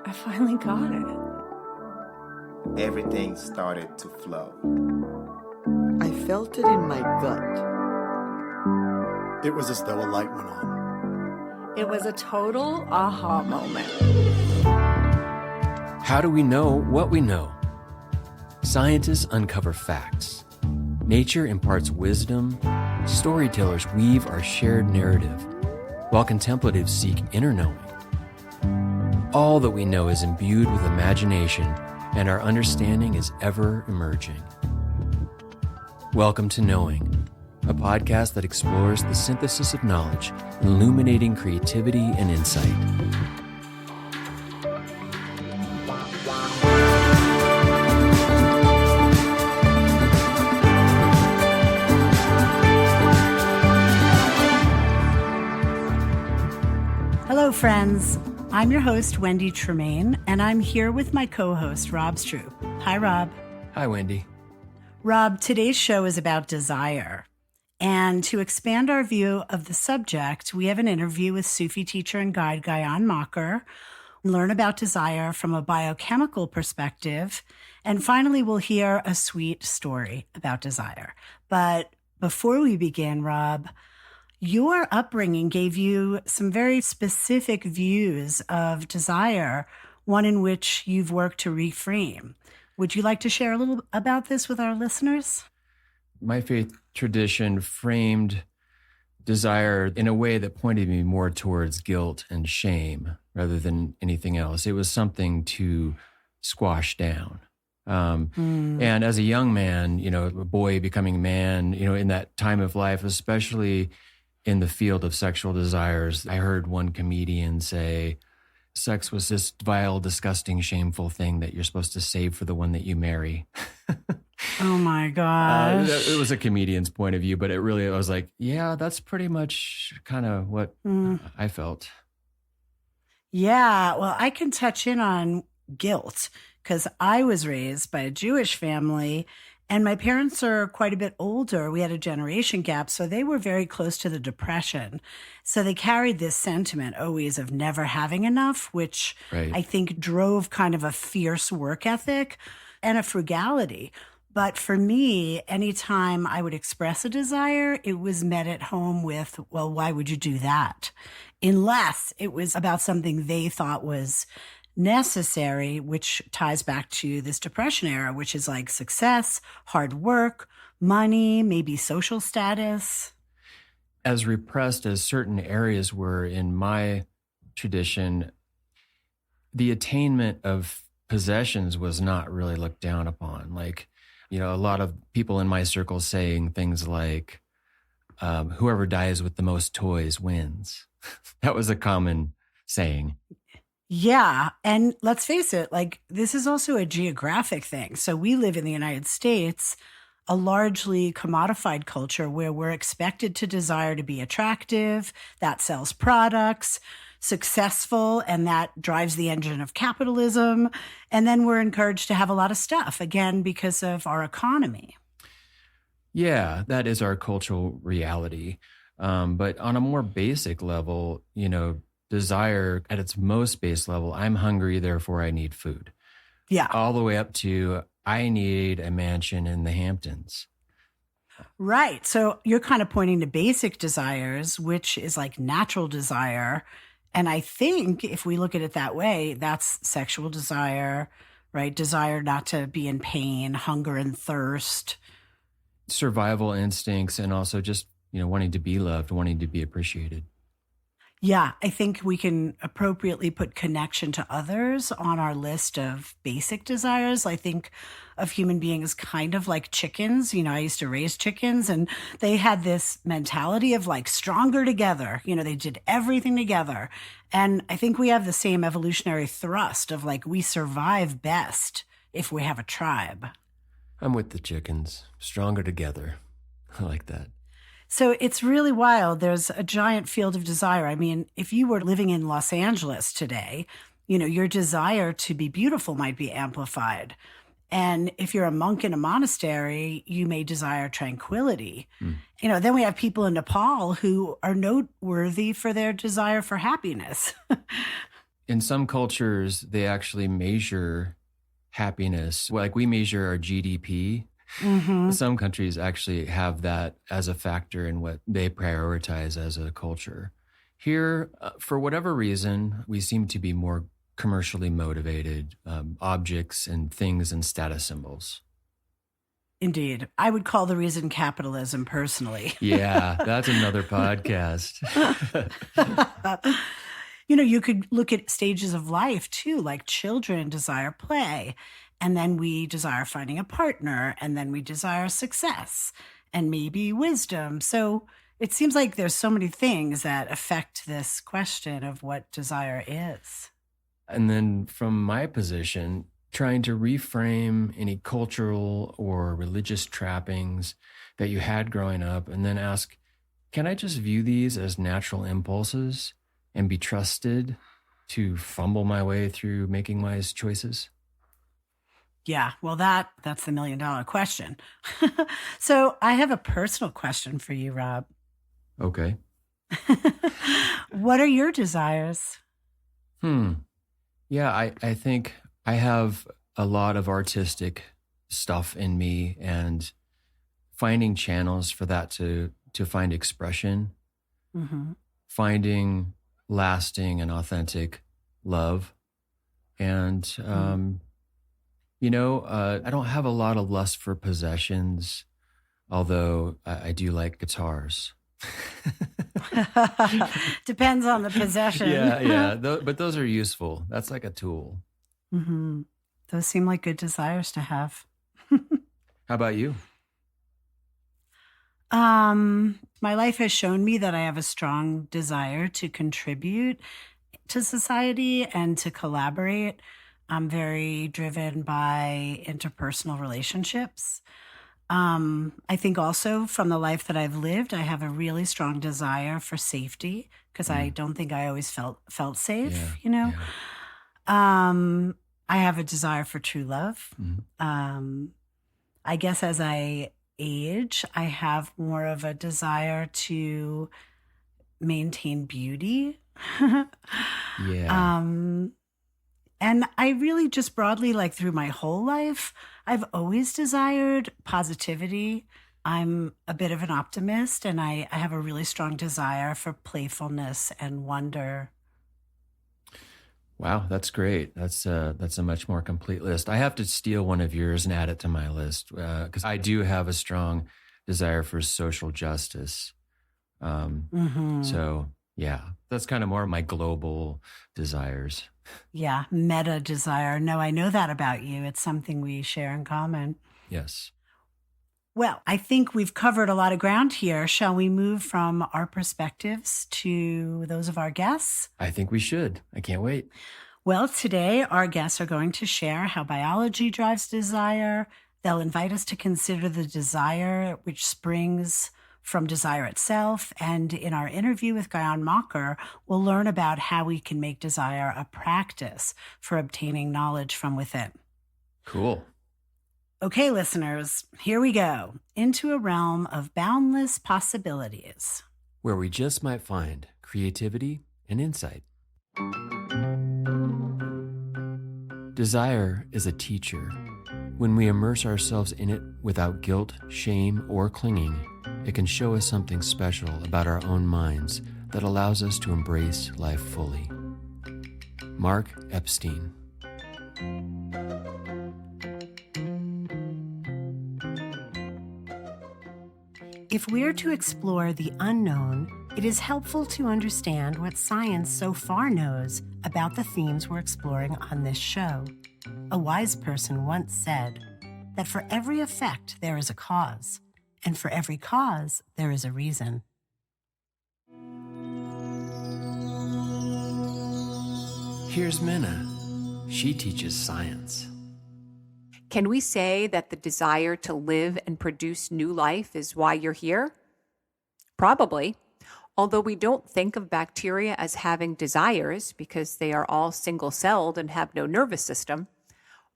I finally got it. Everything started to flow. I felt it in my gut. It was as though a light went on. It was a total aha moment. How do we know what we know? Scientists uncover facts. Nature imparts wisdom. Storytellers weave our shared narrative, while contemplatives seek inner knowing. All that we know is imbued with imagination, and our understanding is ever emerging. Welcome to Knowing, a podcast that explores the synthesis of knowledge, illuminating creativity and insight. Hello, friends. I'm your host, Wendy Tremaine, and I'm here with my co-host, Rob Stroop. Hi, Rob. Hi, Wendy. Rob, today's show is about desire. And to expand our view of the subject, we have an interview with Sufi teacher and guide Gayan Macher, learn about desire from a biochemical perspective, and finally, we'll hear a sweet story about desire. But before we begin, Rob, your upbringing gave you some very specific views of desire, one in which you've worked to reframe. Would you like to share a little about this with our listeners? My faith tradition framed desire in a way that pointed me more towards guilt and shame rather than anything else. It was something to squash down. And as a young man, a boy becoming a man, in that time of life, especially in the field of sexual desires, I heard one comedian say, sex was this vile, disgusting, shameful thing that you're supposed to save for the one that you marry. Oh my gosh. It was a comedian's point of view, but I was like, yeah, that's pretty much kind of what I felt. Yeah, well, I can touch in on guilt because I was raised by a Jewish family. And my parents are quite a bit older. We had a generation gap, so they were very close to the Depression. So they carried this sentiment always of never having enough, which I think drove kind of a fierce work ethic and a frugality. But for me, anytime I would express a desire, it was met at home with, well, why would you do that? Unless it was about something they thought was necessary, which ties back to this Depression era, which is like success, hard work, money, maybe social status. As repressed as certain areas were in my tradition, the attainment of possessions was not really looked down upon. Like, a lot of people in my circle saying things like, whoever dies with the most toys wins. That was a common saying. Yeah. And let's face it, this is also a geographic thing. So we live in the United States, a largely commodified culture where we're expected to desire to be attractive, that sells products, successful, and that drives the engine of capitalism. And then we're encouraged to have a lot of stuff, again, because of our economy. Yeah, that is our cultural reality. But on a more basic level, desire at its most base level, I'm hungry, therefore I need food. Yeah. All the way up to, I need a mansion in the Hamptons. Right. So you're kind of pointing to basic desires, which is like natural desire. And I think if we look at it that way, that's sexual desire, right? Desire not to be in pain, hunger and thirst. Survival instincts, and also just, wanting to be loved, wanting to be appreciated. Yeah, I think we can appropriately put connection to others on our list of basic desires. I think of human beings kind of like chickens. I used to raise chickens, and they had this mentality of stronger together. They did everything together. And I think we have the same evolutionary thrust of we survive best if we have a tribe. I'm with the chickens. Stronger together. I like that. So it's really wild. There's a giant field of desire. I mean, if you were living in Los Angeles today, your desire to be beautiful might be amplified. And if you're a monk in a monastery, you may desire tranquility. Then we have people in Nepal who are noteworthy for their desire for happiness. In some cultures, they actually measure happiness. Like we measure our GDP. Mm-hmm. Some countries actually have that as a factor in what they prioritize as a culture. Here, for whatever reason, we seem to be more commercially motivated, objects and things and status symbols. Indeed. I would call the reason capitalism personally. Yeah, that's another podcast. You could look at stages of life too, like children desire play, and then we desire finding a partner, and then we desire success and maybe wisdom. So it seems like there's so many things that affect this question of what desire is. And then from my position, trying to reframe any cultural or religious trappings that you had growing up and then ask, can I just view these as natural impulses and be trusted to fumble my way through making wise choices? Yeah, well, that's the $1,000,000 question. So I have a personal question for you, Rob. Okay. What are your desires? Yeah, I think I have a lot of artistic stuff in me, and finding channels for that to find expression, Mm-hmm. finding lasting and authentic love. And, I don't have a lot of lust for possessions, although I do like guitars. Depends on the possession. Yeah. But those are useful. That's like a tool. Mm-hmm. Those seem like good desires to have. How about you? My life has shown me that I have a strong desire to contribute to society and to collaborate. I'm very driven by interpersonal relationships. I think also from the life that I've lived, I have a really strong desire for safety because I don't think I always felt safe, Yeah. I have a desire for true love. I guess as I age, I have more of a desire to maintain beauty. Yeah. And I really just broadly, like through my whole life, I've always desired positivity. I'm a bit of an optimist, and I have a really strong desire for playfulness and wonder. Wow, that's great. That's a much more complete list. I have to steal one of yours and add it to my list because I do have a strong desire for social justice. So yeah, that's kind of more my global desires. Yeah, meta desire. No, I know that about you. It's something we share in common. Yes. Well, I think we've covered a lot of ground here. Shall we move from our perspectives to those of our guests? I think we should. I can't wait. Well, today our guests are going to share how biology drives desire. They'll invite us to consider the desire which springs from desire itself. And in our interview with Gayan Macher, we'll learn about how we can make desire a practice for obtaining knowledge from within. Cool. Okay, listeners, here we go into a realm of boundless possibilities, where we just might find creativity and insight. Desire is a teacher. When we immerse ourselves in it without guilt, shame, or clinging, it can show us something special about our own minds that allows us to embrace life fully. Mark Epstein. If we're to explore the unknown, it is helpful to understand what science so far knows about the themes we're exploring on this show. A wise person once said that for every effect there is a cause, and for every cause there is a reason. Here's Mina. She teaches science. Can we say that the desire to live and produce new life is why you're here? Probably. Although we don't think of bacteria as having desires because they are all single-celled and have no nervous system,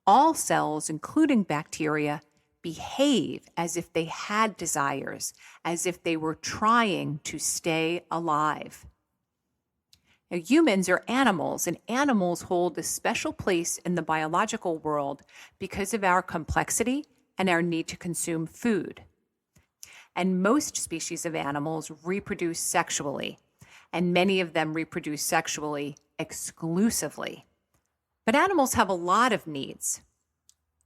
all cells, including bacteria, behave as if they had desires, as if they were trying to stay alive. Now, humans are animals, and animals hold a special place in the biological world because of our complexity and our need to consume food. And most species of animals reproduce sexually, and many of them reproduce sexually exclusively. But animals have a lot of needs.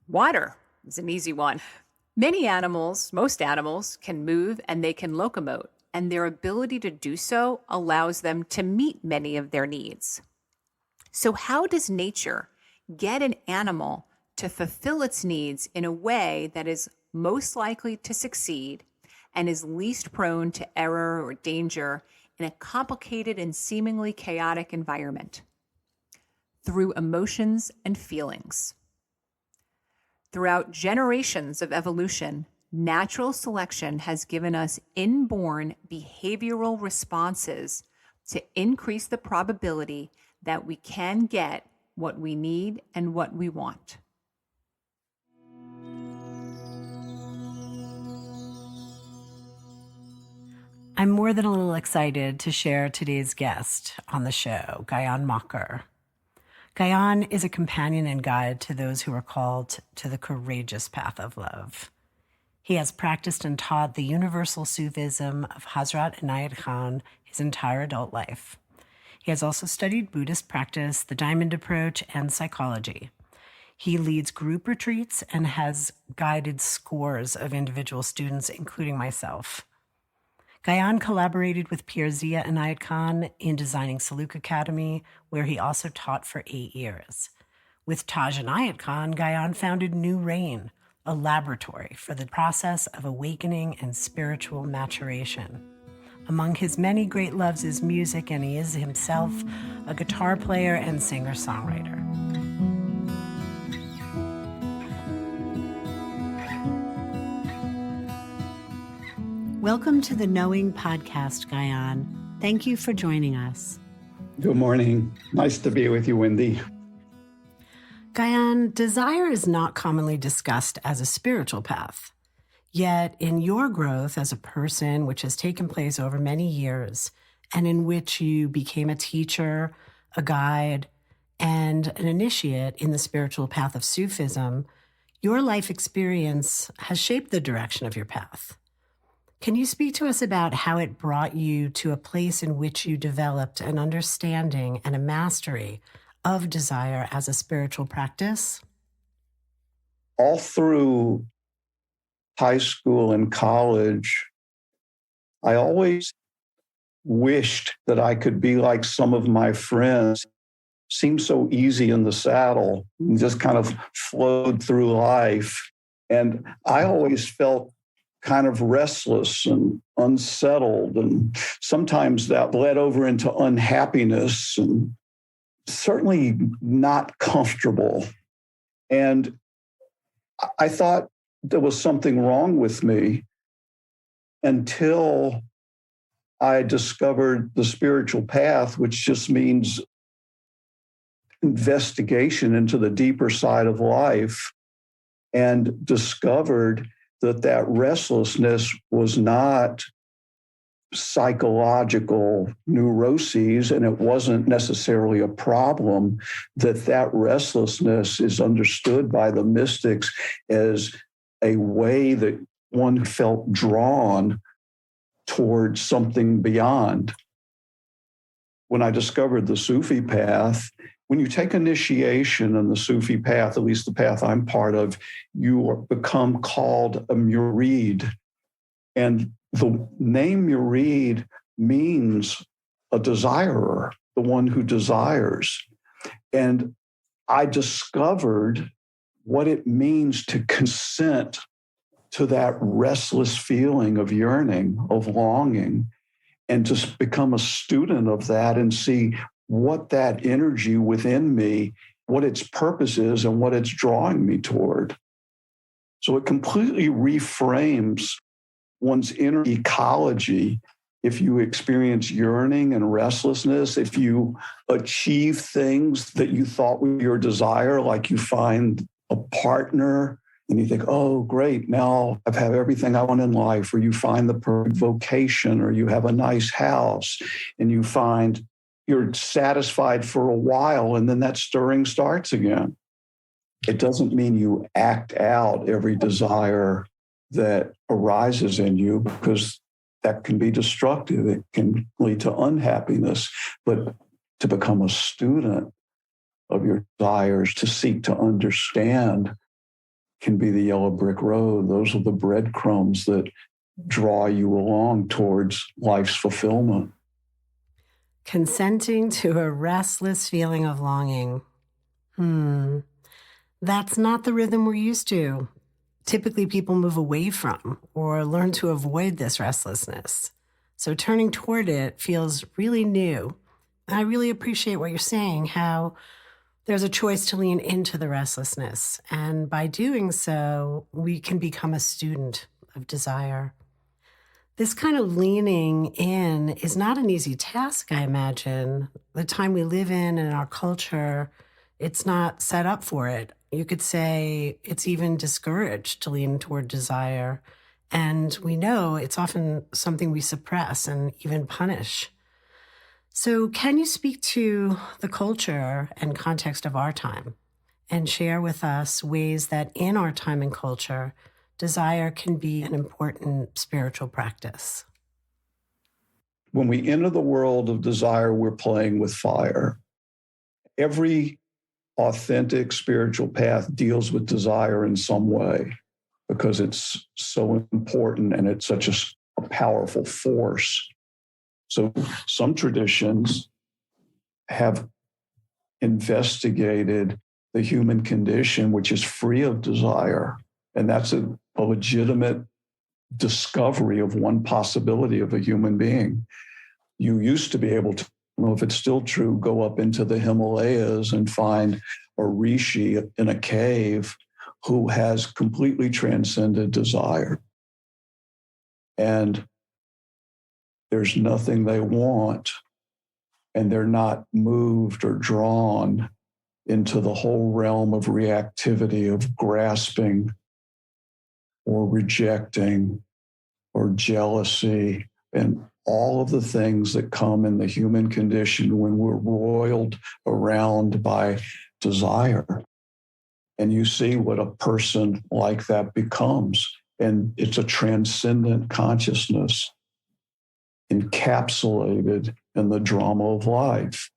Water is an easy one. Many animals, most animals, can move and they can locomote, and their ability to do so allows them to meet many of their needs. So how does nature get an animal to fulfill its needs in a way that is most likely to succeed and is least prone to error or danger in a complicated and seemingly chaotic environment? Through emotions and feelings. Throughout generations of evolution, natural selection has given us inborn behavioral responses to increase the probability that we can get what we need and what we want. I'm more than a little excited to share today's guest on the show, Gayan Macher. Gayan is a companion and guide to those who are called to the courageous path of love. He has practiced and taught the universal Sufism of Hazrat Inayat Khan his entire adult life. He has also studied Buddhist practice, the Diamond Approach, and psychology. He leads group retreats and has guided scores of individual students, including myself. Gayan collaborated with Peer Zia Inayat Khan in designing Saluk Academy, where he also taught for 8 years. With Taj Inayat Khan, Gayan founded New Rain, a laboratory for the process of awakening and spiritual maturation. Among his many great loves is music, and he is himself a guitar player and singer-songwriter. Welcome to the Knowing Podcast, Gayan. Thank you for joining us. Good morning. Nice to be with you, Wendy. Gayan, desire is not commonly discussed as a spiritual path. Yet in your growth as a person, which has taken place over many years, and in which you became a teacher, a guide, and an initiate in the spiritual path of Sufism, your life experience has shaped the direction of your path. Can you speak to us about how it brought you to a place in which you developed an understanding and a mastery of desire as a spiritual practice? All through high school and college, I always wished that I could be like some of my friends. Seemed so easy in the saddle and just kind of flowed through life. And I always felt kind of restless and unsettled. And sometimes that bled over into unhappiness and certainly not comfortable. And I thought there was something wrong with me until I discovered the spiritual path, which just means investigation into the deeper side of life, and discovered that restlessness was not psychological neuroses, and it wasn't necessarily a problem, that restlessness is understood by the mystics as a way that one felt drawn towards something beyond. When I discovered the Sufi path, when you take initiation in the Sufi path, at least the path I'm part of, you become called a murid. And the name murid means a desirer, the one who desires. And I discovered what it means to consent to that restless feeling of yearning, of longing, and to become a student of that and see what that energy within me, what its purpose is and what it's drawing me toward. So it completely reframes one's inner ecology. If you experience yearning and restlessness, if you achieve things that you thought were your desire, like you find a partner and you think, oh, great, now I've had everything I want in life, or you find the perfect vocation, or you have a nice house, and you find you're satisfied for a while and then that stirring starts again. It doesn't mean you act out every desire that arises in you, because that can be destructive. It can lead to unhappiness. But to become a student of your desires, to seek to understand, can be the yellow brick road. Those are the breadcrumbs that draw you along towards life's fulfillment. Consenting to a restless feeling of longing. That's not the rhythm we're used to. Typically, people move away from or learn to avoid this restlessness. So turning toward it feels really new. I really appreciate what you're saying, how there's a choice to lean into the restlessness. And by doing so, we can become a student of desire. This kind of leaning in is not an easy task, I imagine. The time we live in and our culture, it's not set up for it. You could say it's even discouraged to lean toward desire. And we know it's often something we suppress and even punish. So can you speak to the culture and context of our time and share with us ways that in our time and culture, desire can be an important spiritual practice? When we enter the world of desire, we're playing with fire. Every authentic spiritual path deals with desire in some way because it's so important and it's such a powerful force. So some traditions have investigated the human condition, which is free of desire. And that's a legitimate discovery of one possibility of a human being. You used to be able to, I don't know if it's still true, go up into the Himalayas and find a rishi in a cave who has completely transcended desire. And there's nothing they want, and they're not moved or drawn into the whole realm of reactivity, of grasping or rejecting or jealousy and all of the things that come in the human condition when we're roiled around by desire. And you see what a person like that becomes. And it's a transcendent consciousness encapsulated in the drama of life.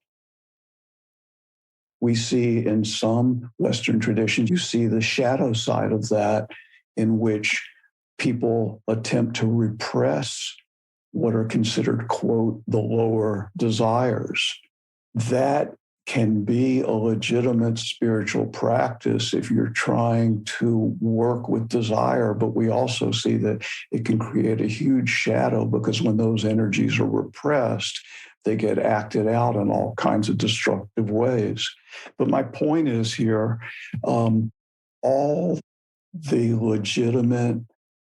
We see in some Western traditions, you see the shadow side of that, in which people attempt to repress what are considered, quote, the lower desires. That can be a legitimate spiritual practice if you're trying to work with desire, but we also see that it can create a huge shadow because when those energies are repressed, they get acted out in all kinds of destructive ways. But my point is here, all the legitimate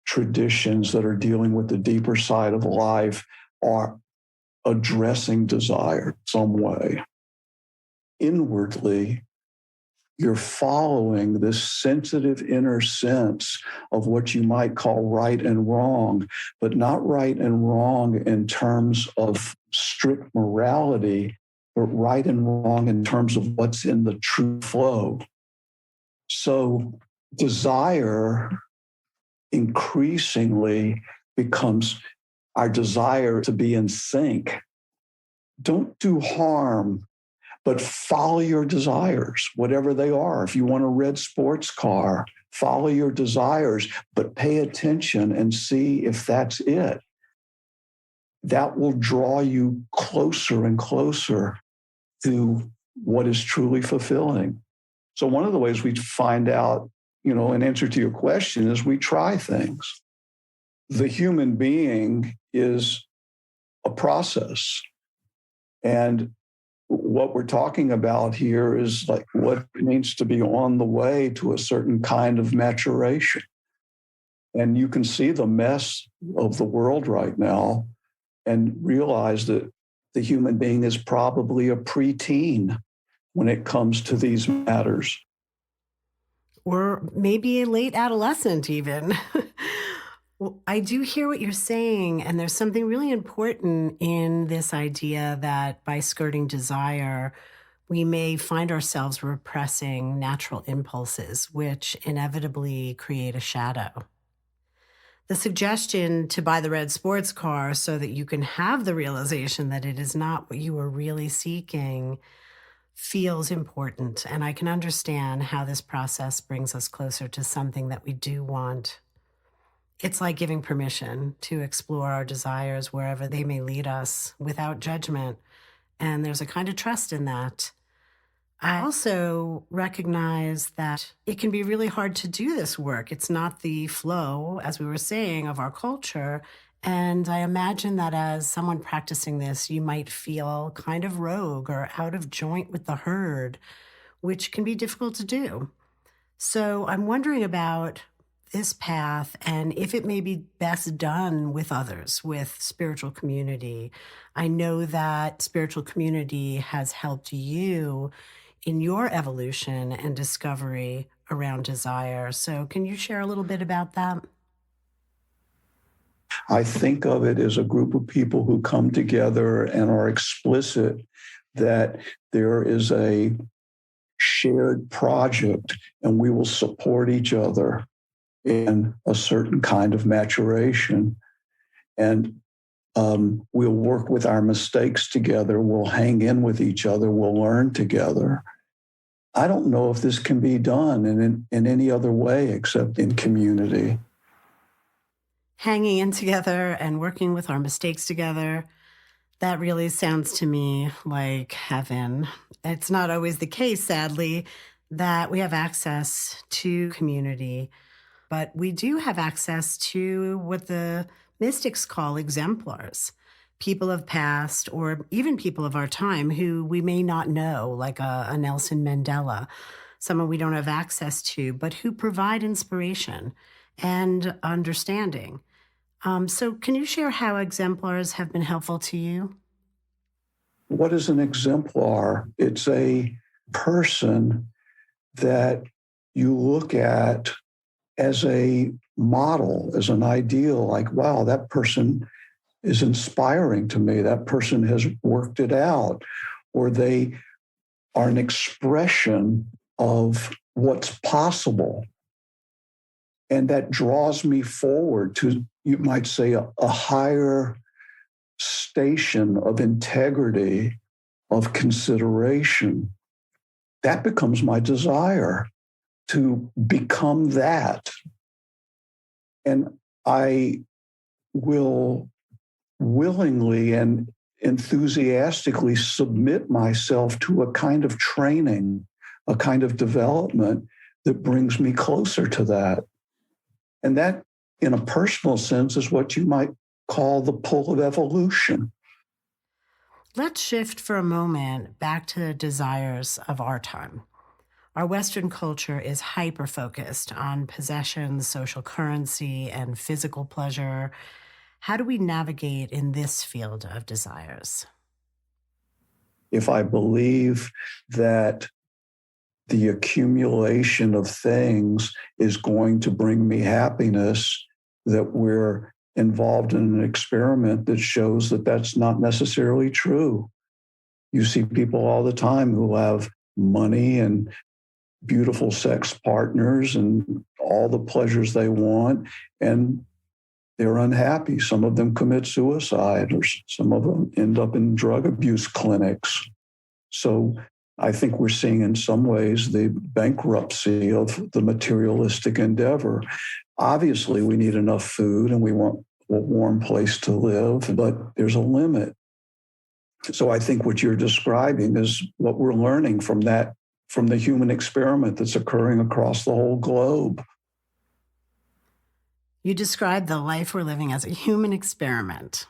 traditions that are dealing with the deeper side of life are addressing desire some way. Inwardly, you're following this sensitive inner sense of what you might call right and wrong, but not right and wrong in terms of strict morality, but right and wrong in terms of what's in the true flow. So desire increasingly becomes our desire to be in sync. Don't do harm, but follow your desires, whatever they are. If you want a red sports car, follow your desires, but pay attention and see if that's it. That will draw you closer and closer to what is truly fulfilling. So one of the ways we find out, in answer to your question, is we try things. The human being is a process. And what we're talking about here is like what it means to be on the way to a certain kind of maturation. And you can see the mess of the world right now and realize that the human being is probably a preteen when it comes to these matters. Or maybe a late adolescent even. Well, I do hear what you're saying, and there's something really important in this idea that by skirting desire, we may find ourselves repressing natural impulses, which inevitably create a shadow. The suggestion to buy the red sports car so that you can have the realization that it is not what you were really seeking feels important. And I can understand how this process brings us closer to something that we do want. It's like giving permission to explore our desires wherever they may lead us without judgment. And there's a kind of trust in that. I also recognize that it can be really hard to do this work. It's not the flow, as we were saying, of our culture. And I imagine that as someone practicing this, you might feel kind of rogue or out of joint with the herd, which can be difficult to do. So I'm wondering about this path and if it may be best done with others, with spiritual community. I know that spiritual community has helped you in your evolution and discovery around desire. So can you share a little bit about that? I think of it as a group of people who come together and are explicit that there is a shared project and we will support each other in a certain kind of maturation. And we'll work with our mistakes together. We'll hang in with each other. We'll learn together. I don't know if this can be done in any other way except in community. Hanging in together and working with our mistakes together, that really sounds to me like heaven. It's not always the case, sadly, that we have access to community, but we do have access to what the mystics call exemplars, people of past or even people of our time who we may not know, like a Nelson Mandela, someone we don't have access to, but who provide inspiration and understanding. So can you share how exemplars have been helpful to you? What is an exemplar? It's a person that you look at as a model, as an ideal, like, wow, that person is inspiring to me. That person has worked it out, or they are an expression of what's possible. And that draws me forward to, you might say, a higher station of integrity, of consideration. That becomes my desire to become that. And I will willingly and enthusiastically submit myself to a kind of training, a kind of development that brings me closer to that. And that, in a personal sense, is what you might call the pull of evolution. Let's shift for a moment back to the desires of our time. Our Western culture is hyper-focused on possessions, social currency, and physical pleasure. How do we navigate in this field of desires? If I believe that the accumulation of things is going to bring me happiness, that we're involved in an experiment that shows that that's not necessarily true. You see people all the time who have money and beautiful sex partners and all the pleasures they want, and they're unhappy. Some of them commit suicide, or some of them end up in drug abuse clinics. So I think we're seeing in some ways the bankruptcy of the materialistic endeavor. Obviously, we need enough food and we want a warm place to live, but there's a limit. So I think what you're describing is what we're learning from the human experiment that's occurring across the whole globe. You describe the life we're living as a human experiment.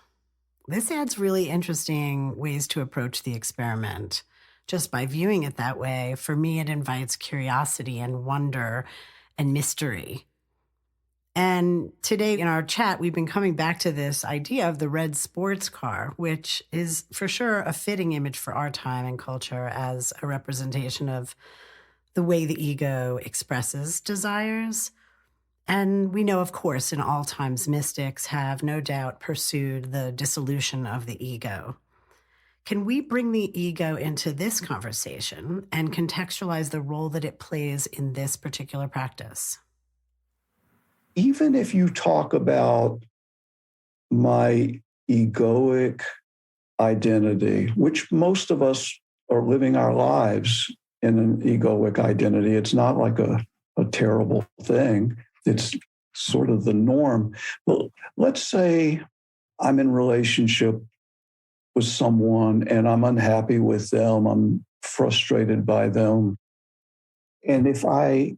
This adds really interesting ways to approach the experiment. Just by viewing it that way, for me, it invites curiosity and wonder and mystery. And today in our chat, we've been coming back to this idea of the red sports car, which is for sure a fitting image for our time and culture as a representation of the way the ego expresses desires. And we know, of course, in all times, mystics have no doubt pursued the dissolution of the ego. Can we bring the ego into this conversation and contextualize the role that it plays in this particular practice? Even if you talk about my egoic identity, which most of us are living our lives in an egoic identity, it's not like a terrible thing. It's sort of the norm. But let's say I'm in relationship with someone and I'm unhappy with them, I'm frustrated by them. And if I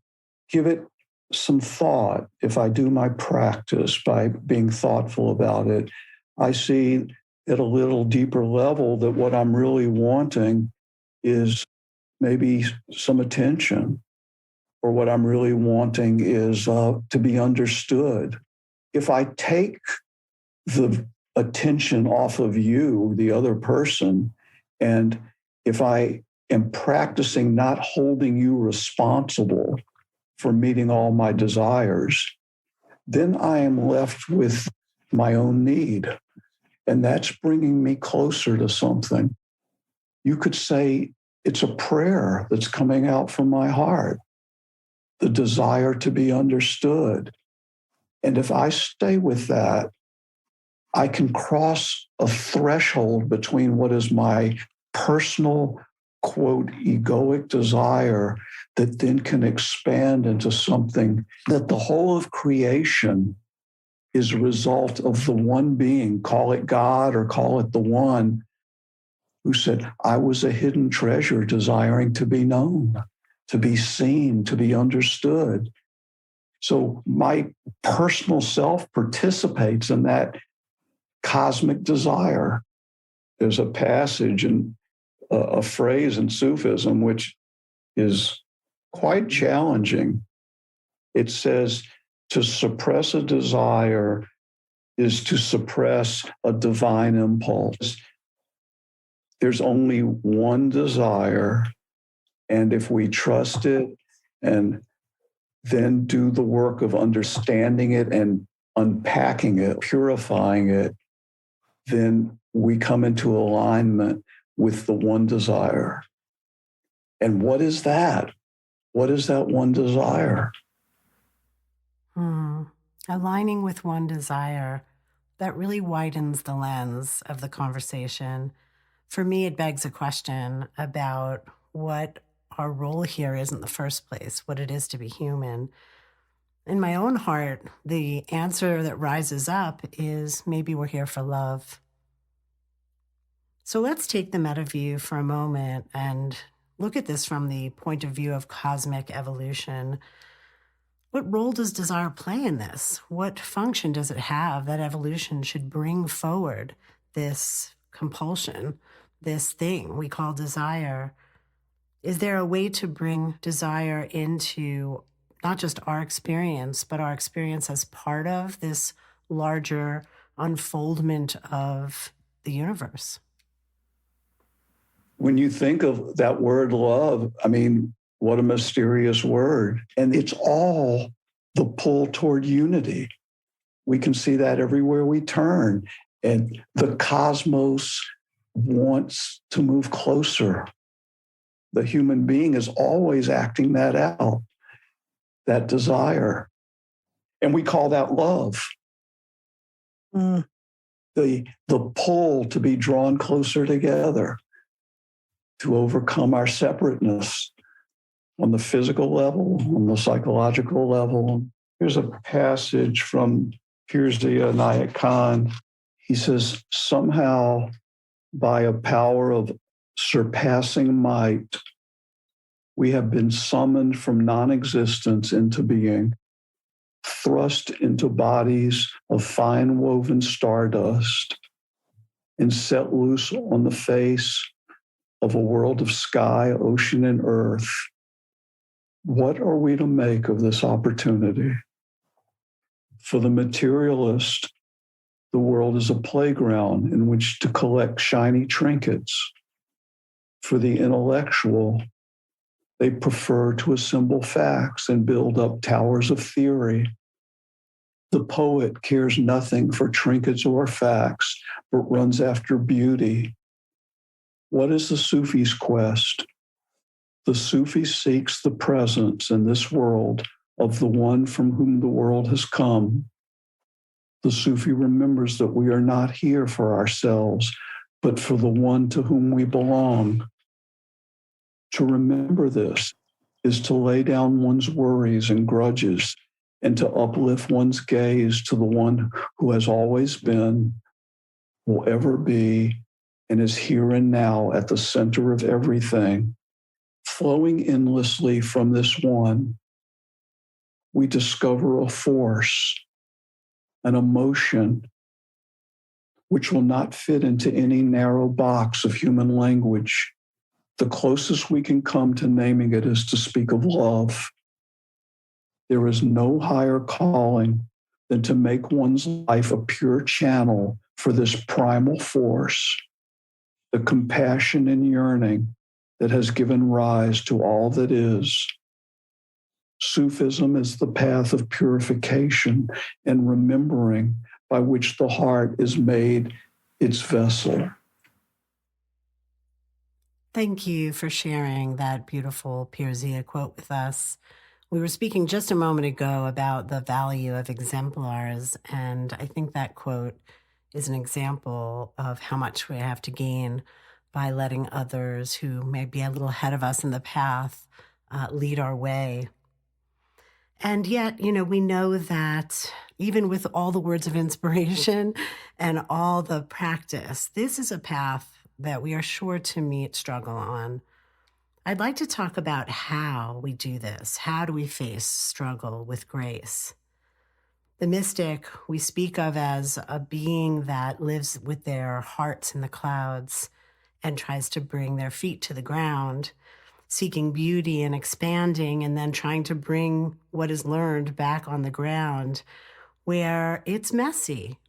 give it some thought, if I do my practice by being thoughtful about it, I see at a little deeper level that what I'm really wanting is maybe some attention, or what I'm really wanting is to be understood. If I take the attention off of you, the other person, and if I am practicing not holding you responsible for meeting all my desires, then I am left with my own need. And that's bringing me closer to something. You could say it's a prayer that's coming out from my heart, the desire to be understood. And if I stay with that, I can cross a threshold between what is my personal, quote, egoic desire that then can expand into something that the whole of creation is a result of the one being, call it God or call it the one, who said, I was a hidden treasure desiring to be known, to be seen, to be understood. So my personal self participates in that cosmic desire. There's a passage and a phrase in Sufism which is quite challenging. It says, to suppress a desire is to suppress a divine impulse. There's only one desire, and if we trust it and then do the work of understanding it and unpacking it, purifying it, then we come into alignment with the one desire. And what is that? What is that one desire? Aligning with one desire, that really widens the lens of the conversation. For me, it begs a question about what our role here is in the first place, what it is to be human. In my own heart, the answer that rises up is maybe we're here for love. So let's take the meta view for a moment and look at this from the point of view of cosmic evolution. What role does desire play in this? What function does it have that evolution should bring forward this compulsion, this thing we call desire? Is there a way to bring desire into not just our experience, but our experience as part of this larger unfoldment of the universe? When you think of that word love, I mean, what a mysterious word. And it's all the pull toward unity. We can see that everywhere we turn. And the cosmos wants to move closer. The human being is always acting that out, that desire. And we call that love. The pull to be drawn closer together, to overcome our separateness on the physical level, on the psychological level. Here's a passage from Pirzia Inayat Khan. He says, somehow by a power of surpassing might, we have been summoned from non-existence into being, thrust into bodies of fine woven stardust, and set loose on the face of a world of sky, ocean, and earth. What are we to make of this opportunity? For the materialist, the world is a playground in which to collect shiny trinkets. For the intellectual, they prefer to assemble facts and build up towers of theory The poet cares nothing for trinkets or facts, but runs after beauty. What is the Sufi's quest? The Sufi seeks the presence in this world of the one from whom the world has come. The Sufi remembers that we are not here for ourselves, but for the one to whom we belong. To remember this is to lay down one's worries and grudges and to uplift one's gaze to the one who has always been, will ever be, and is here and now at the center of everything. Flowing endlessly from this one, we discover a force, an emotion, which will not fit into any narrow box of human language. The closest we can come to naming it is to speak of love. There is no higher calling than to make one's life a pure channel for this primal force, the compassion and yearning that has given rise to all that is. Sufism is the path of purification and remembering by which the heart is made its vessel. Thank you for sharing that beautiful Pirzia quote with us. We were speaking just a moment ago about the value of exemplars, and I think that quote is an example of how much we have to gain by letting others who may be a little ahead of us in the path lead our way. And yet, we know that even with all the words of inspiration and all the practice, this is a path that we are sure to meet struggle on. I'd like to talk about how we do this. How do we face struggle with grace? The mystic we speak of as a being that lives with their hearts in the clouds and tries to bring their feet to the ground, seeking beauty and expanding, and then trying to bring what is learned back on the ground where it's messy.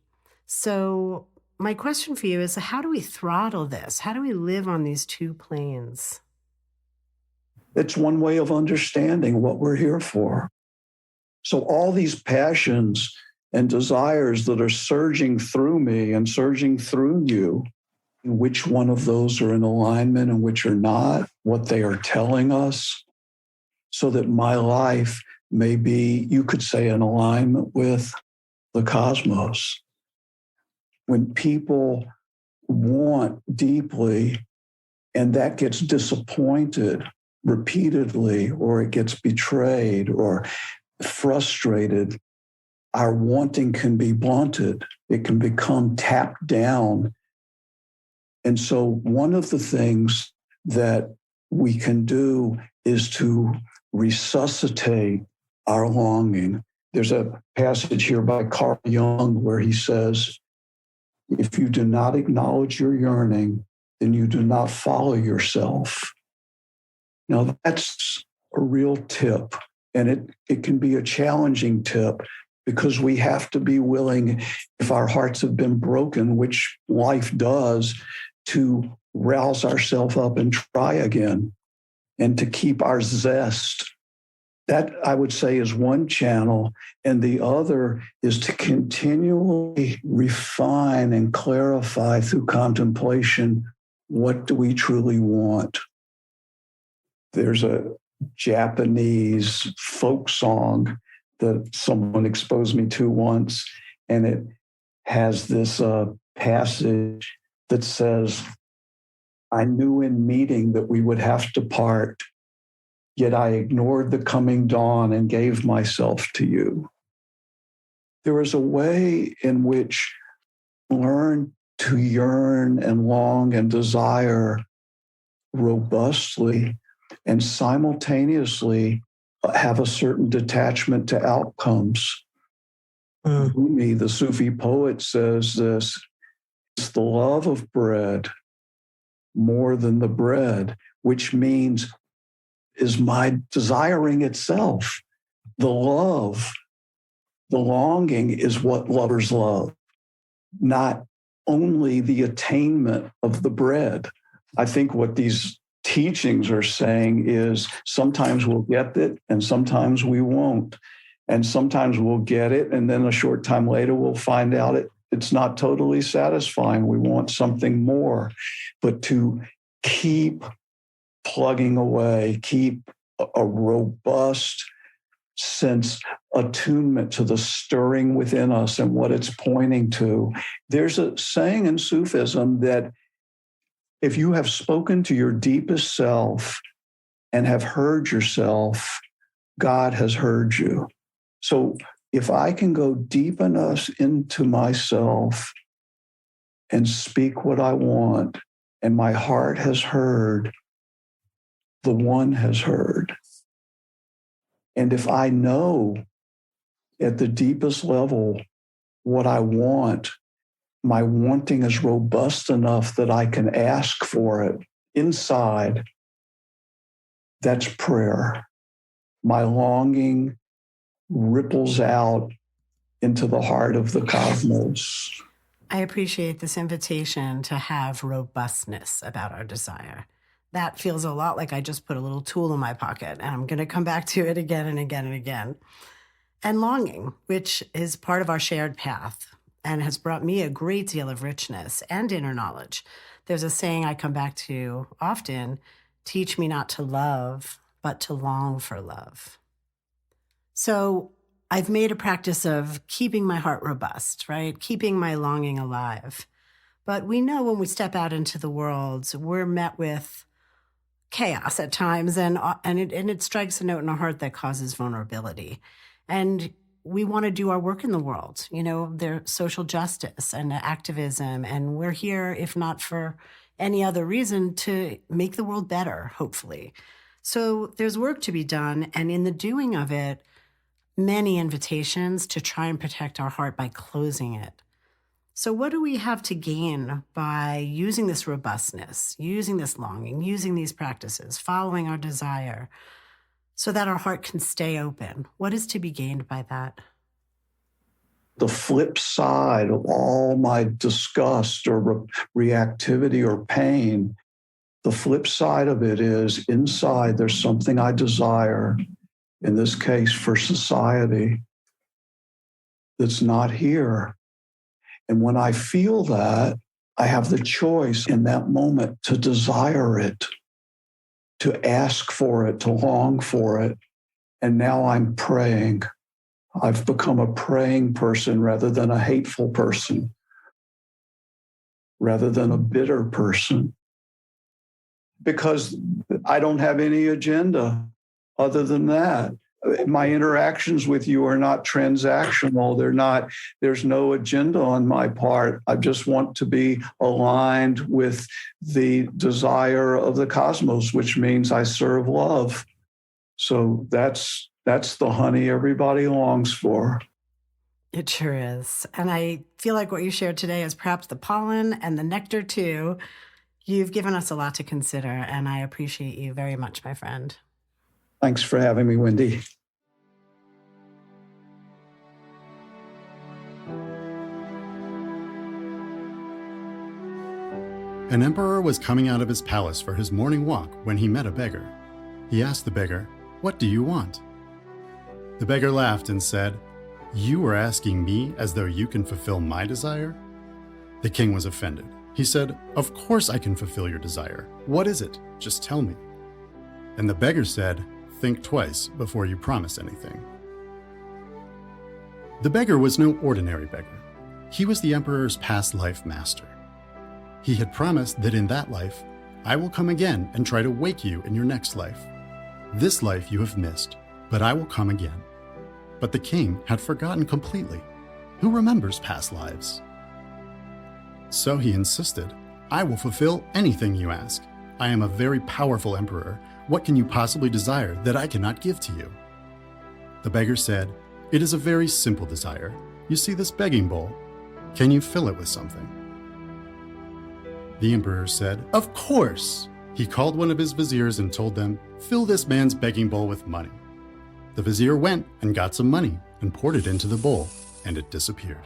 So my question for you is, how do we throttle this? How do we live on these two planes? It's one way of understanding what we're here for. So all these passions and desires that are surging through me and surging through you, which one of those are in alignment and which are not, what they are telling us, so that my life may be, you could say, in alignment with the cosmos. When people want deeply and that gets disappointed repeatedly, or it gets betrayed or frustrated, our wanting can be blunted. It can become tapped down. And so one of the things that we can do is to resuscitate our longing. There's a passage here by Carl Jung where he says, if you do not acknowledge your yearning, then you do not follow yourself. Now, that's a real tip, and it can be a challenging tip because we have to be willing, if our hearts have been broken, which life does, to rouse ourselves up and try again and to keep our zest. That, I would say, is one channel. And the other is to continually refine and clarify through contemplation, what do we truly want? There's a Japanese folk song that someone exposed me to once, and it has this passage that says, I knew in meeting that we would have to part, yet I ignored the coming dawn and gave myself to you. There is a way in which learn to yearn and long and desire robustly and simultaneously have a certain detachment to outcomes. Rumi, the Sufi poet, says this, it's the love of bread more than the bread, which means is my desiring itself. The love, the longing is what lovers love, not only the attainment of the bread. I think what these teachings are saying is sometimes we'll get it and sometimes we won't. And sometimes we'll get it, and then a short time later, we'll find out it's not totally satisfying. We want something more. But to keep plugging away, keep a robust sense attunement to the stirring within us and what it's pointing to. There's a saying in Sufism that if you have spoken to your deepest self and have heard yourself, God has heard you. So if I can go deep enough into myself and speak what I want, and my heart has heard, the one has heard. And if I know at the deepest level what I want, my wanting is robust enough that I can ask for it inside, that's prayer. My longing ripples out into the heart of the cosmos. I appreciate this invitation to have robustness about our desire. That feels a lot like I just put a little tool in my pocket, and I'm going to come back to it again and again and again. And longing, which is part of our shared path and has brought me a great deal of richness and inner knowledge. There's a saying I come back to often: teach me not to love, but to long for love. So I've made a practice of keeping my heart robust, right? Keeping my longing alive. But we know when we step out into the world, we're met with chaos at times, and it strikes a note in our heart that causes vulnerability. And we want to do our work in the world. You know, there's social justice and activism, and we're here, if not for any other reason, to make the world better, hopefully. So there's work to be done, and in the doing of it, many invitations to try and protect our heart by closing it. So what do we have to gain by using this robustness, using this longing, using these practices, following our desire, so that our heart can stay open? What is to be gained by that? The flip side of all my disgust or reactivity or pain, the flip side of it is inside there's something I desire, in this case for society, that's not here. And when I feel that, I have the choice in that moment to desire it, to ask for it, to long for it. And now I'm praying. I've become a praying person rather than a hateful person, rather than a bitter person, because I don't have any agenda other than that. My interactions with you are not transactional. There's no agenda on my part. I just want to be aligned with the desire of the cosmos, which means I serve love. So that's the honey everybody longs for. It sure is. And I feel like what you shared today is perhaps the pollen and the nectar too. You've given us a lot to consider, and I appreciate you very much, my friend. Thanks for having me, Wendy. An emperor was coming out of his palace for his morning walk when he met a beggar. He asked the beggar, "What do you want?" The beggar laughed and said, "You are asking me as though you can fulfill my desire?" The king was offended. He said, "Of course I can fulfill your desire. What is it? Just tell me." And the beggar said, "Think twice before you promise anything." The beggar was no ordinary beggar. He was the emperor's past life master. He had promised that in that life, "I will come again and try to wake you in your next life. This life you have missed, but I will come again." But the king had forgotten completely. Who remembers past lives? So he insisted, "I will fulfill anything you ask. I am a very powerful emperor. What can you possibly desire that I cannot give to you?" The beggar said, "It is a very simple desire. You see this begging bowl? Can you fill it with something?" The emperor said, "Of course." He called one of his viziers and told them, "Fill this man's begging bowl with money." The vizier went and got some money and poured it into the bowl, and it disappeared.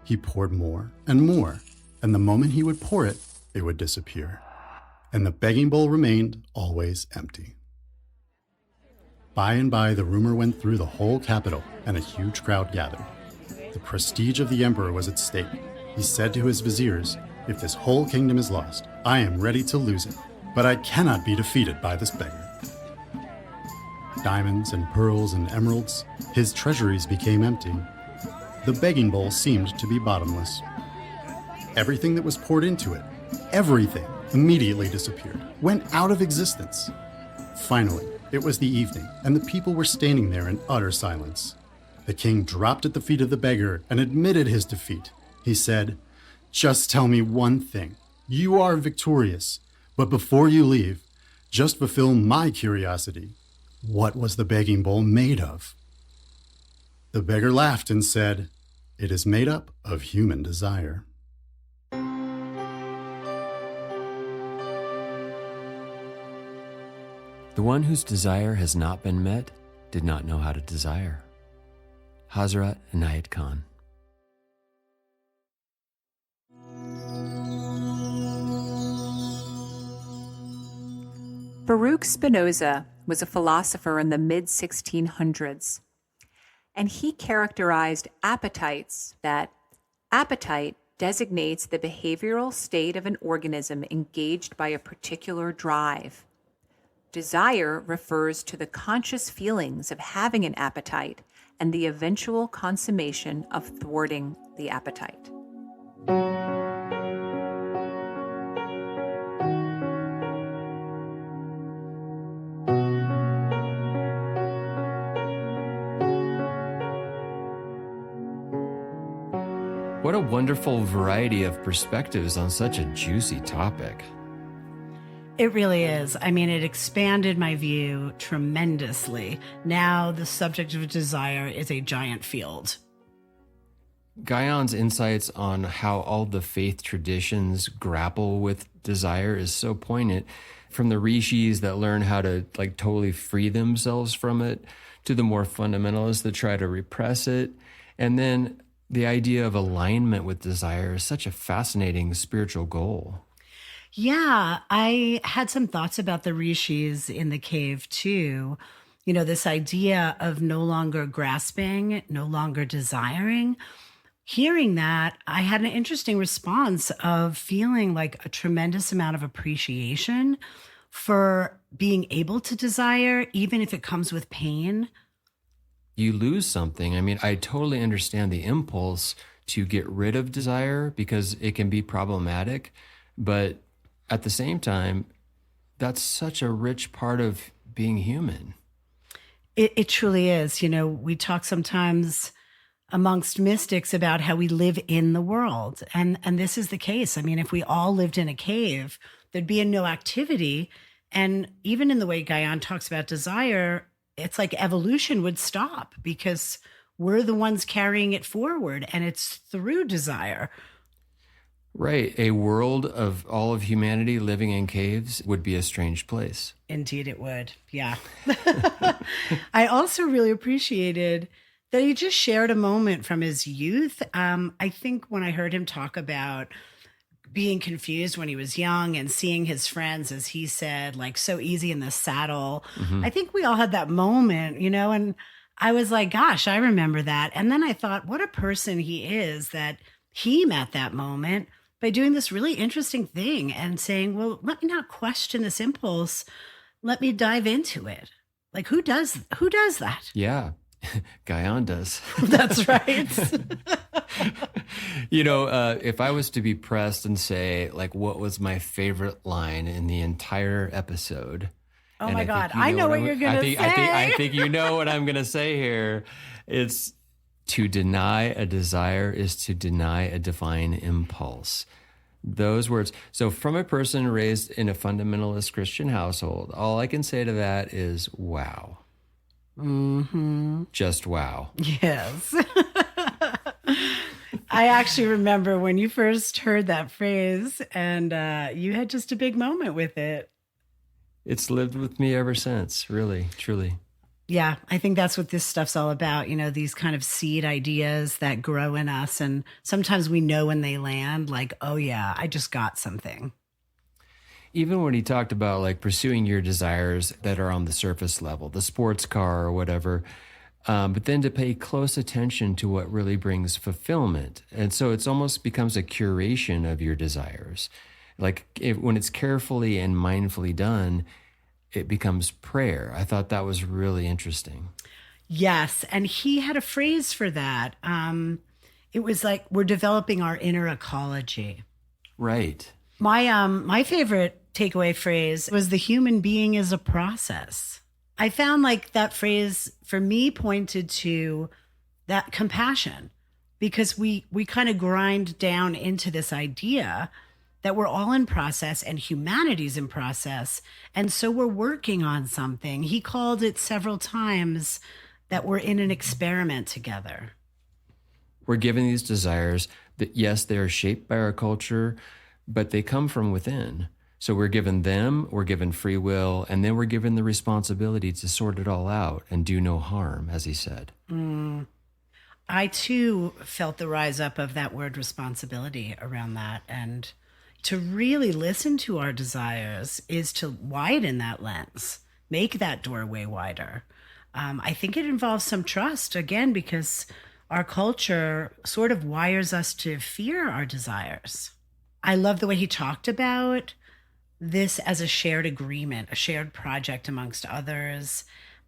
He poured more and more, and the moment he would pour it, it would disappear. And the begging bowl remained always empty. By and by, the rumor went through the whole capital, and a huge crowd gathered. The prestige of the emperor was at stake. He said to his viziers, "If this whole kingdom is lost, I am ready to lose it, but I cannot be defeated by this beggar." Diamonds and pearls and emeralds, his treasuries became empty. The begging bowl seemed to be bottomless. Everything that was poured into it, everything, immediately disappeared, went out of existence. Finally, it was the evening, and the people were standing there in utter silence. The king dropped at the feet of the beggar and admitted his defeat. He said, "Just tell me one thing. You are victorious, but before you leave, just fulfill my curiosity. What was the begging bowl made of?" The beggar laughed and said, "It is made up of human desire." The one whose desire has not been met did not know how to desire. Hazrat Inayat Khan. Baruch Spinoza was a philosopher in the mid-1600s, and he characterized appetites that appetite designates the behavioral state of an organism engaged by a particular drive. Desire refers to the conscious feelings of having an appetite and the eventual consummation of thwarting the appetite. What a wonderful variety of perspectives on such a juicy topic. It really is. I mean, it expanded my view tremendously. Now the subject of desire is a giant field. Gayan's insights on how all the faith traditions grapple with desire is so poignant. From the rishis that learn how to totally free themselves from it, to the more fundamentalists that try to repress it. And then the idea of alignment with desire is such a fascinating spiritual goal. Yeah, I had some thoughts about the rishis in the cave too. You know, this idea of no longer grasping, no longer desiring. Hearing that, I had an interesting response of feeling like a tremendous amount of appreciation for being able to desire, even if it comes with pain. You lose something. I mean, I totally understand the impulse to get rid of desire because it can be problematic. But at the same time, that's such a rich part of being human. It truly is. You know, we talk sometimes amongst mystics about how we live in the world. And this is the case. I mean, if we all lived in a cave, there'd be no activity. And even in the way Gayan talks about desire, it's like evolution would stop because we're the ones carrying it forward, and it's through desire. Right. A world of all of humanity living in caves would be a strange place. Indeed it would. Yeah. I also really appreciated that he just shared a moment from his youth. I think when I heard him talk about being confused when he was young and seeing his friends, as he said, like so easy in the saddle. I think we all had that moment, you know, and I was like, gosh, I remember that. And then I thought, what a person he is that he met that moment by doing this really interesting thing and saying, well, let me not question this impulse. Let me dive into it. Like who does that? Yeah. Gayan does. That's right. You know, if I was to be pressed and say, what was my favorite line in the entire episode? Oh my God, I know what you're going to say. I think you know what I'm going to say here. It's to deny a desire is to deny a divine impulse. Those words. So from a person raised in a fundamentalist Christian household, all I can say to that is, wow. Mm-hmm. Just wow. Yes. I actually remember when you first heard that phrase and you had just a big moment with it. It's lived with me ever since, really, truly. Yeah, I think that's what this stuff's all about. You know, these kind of seed ideas that grow in us. And sometimes we know when they land, like, oh yeah, I just got something. Even when he talked about like pursuing your desires that are on the surface level, the sports car or whatever, but then to pay close attention to what really brings fulfillment. And so it's almost becomes a curation of your desires. Like when it's carefully and mindfully done, it becomes prayer. I thought that was really interesting. Yes. And he had a phrase for that. It was like, we're developing our inner ecology. Right. My favorite takeaway phrase was the human being is a process. I found like that phrase for me pointed to that compassion, because we kind of grind down into this idea that we're all in process and humanity's in process. And so we're working on something. He called it several times that we're in an experiment together. We're given these desires that, yes, they are shaped by our culture, but they come from within. So we're given them, we're given free will, and then we're given the responsibility to sort it all out and do no harm, as he said. I too felt the rise up of that word responsibility around that. And to really listen to our desires is to widen that lens, make that doorway wider. I think it involves some trust, again, because our culture sort of wires us to fear our desires. I love the way he talked about this as a shared agreement, a shared project amongst others,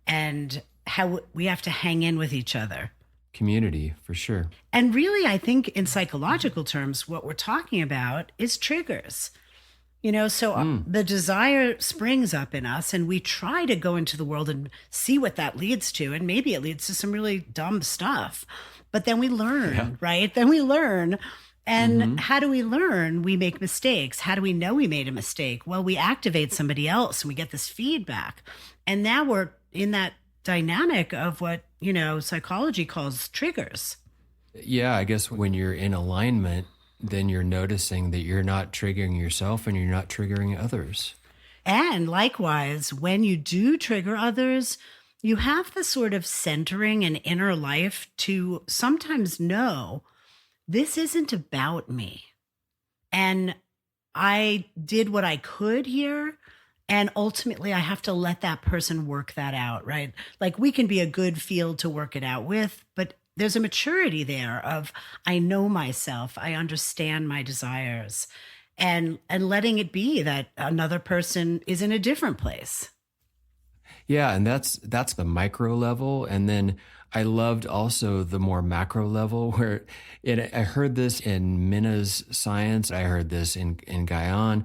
and how we have to hang in with each other. Community, for sure. And really, I think in psychological terms, what we're talking about is triggers. So the desire springs up in us and we try to go into the world and see what that leads to. And maybe it leads to some really dumb stuff. But then we learn, right? Then we learn. And how do we learn? We make mistakes. How do we know we made a mistake? Well, we activate somebody else and we get this feedback. And now we're in that dynamic of what, psychology calls triggers. Yeah, I guess when you're in alignment, then you're noticing that you're not triggering yourself and you're not triggering others. And likewise, when you do trigger others, you have the sort of centering and inner life to sometimes know this isn't about me. And I did what I could here. And ultimately, I have to let that person work that out, right? Like we can be a good field to work it out with, but there's a maturity there of I know myself, I understand my desires, and letting it be that another person is in a different place. Yeah, and that's the micro level. And then I loved also the more macro level where I heard this in Mina's science, I heard this in Gayan,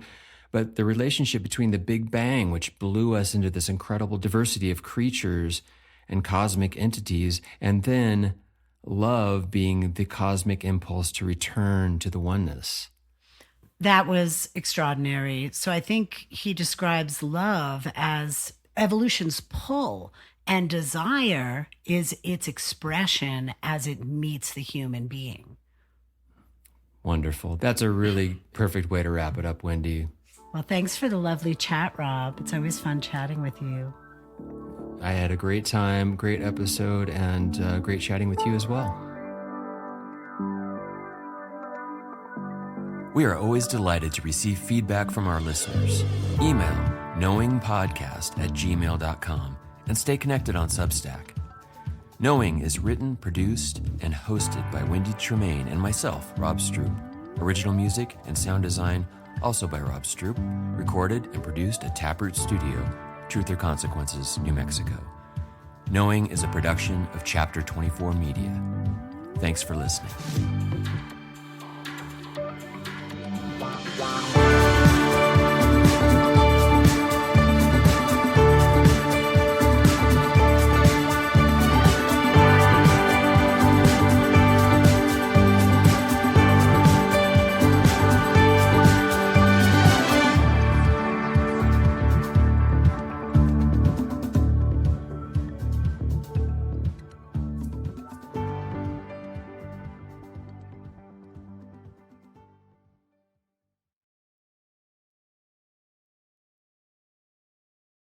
but the relationship between the Big Bang, which blew us into this incredible diversity of creatures and cosmic entities, and then love being the cosmic impulse to return to the oneness. That was extraordinary. So I think he describes love as evolution's pull, and desire is its expression as it meets the human being. Wonderful. That's a really perfect way to wrap it up, Wendy. Well, thanks for the lovely chat, Rob. It's always fun chatting with you. I had a great time, great episode, and great chatting with you as well. We are always delighted to receive feedback from our listeners. Email knowingpodcast@gmail.com and stay connected on Substack. Knowing is written, produced, and hosted by Wendy Tremaine and myself, Rob Stroop. Original music and sound design also by Rob Stroop. Recorded and produced at Taproot Studio, Truth or Consequences, New Mexico. Knowing is a production of Chapter 24 Media. Thanks for listening.